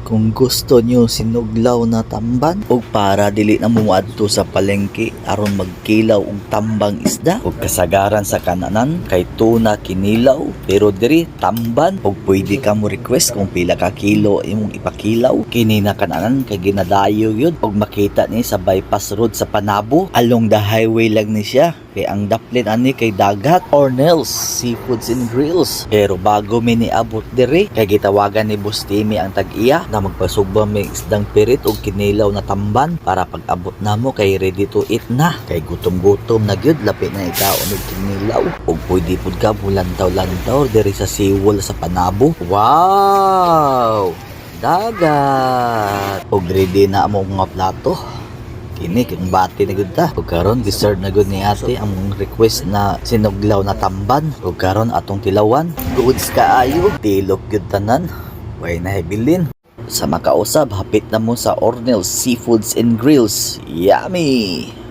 Kung gusto nyo sinuglaw na tamban o para dili na mo adto sa palengke aron magkilaw og tambang isda o kasagaran sa kananan kay tuna kinilaw pero diri tamban og pwede ka mo request kung pila ka kilo imong ipakilaw kini na kananan kay ginadayo yun og makita ni sa bypass road sa Panabo along the highway lang ni siya kay ang daplin ani kay dagat Ornel's Seafoods and Grills pero bago mi niabot diri kay gitawagan ni Boss Timmy ang tag-iya na magpasugba may isdang pirit o kinilaw na tamban para pag-abot na mo kay ready to eat na kay gutom-gutom na gyud lapit na ikaon og kinilaw og pwede pud ka bulantaw-lantaw diri sa seawall sa Panabo. Wow, dagat og ready na mo mga plato kini kung bati na gud ta ug karon giserve na gud ni ate ang request na sinuglaw na tamban ug karon atong tilawan goods kaayo tilok gyud tanan way na hibilin sa makausab hapit na mo sa Ornel's Seafoods and Grills. Yummy.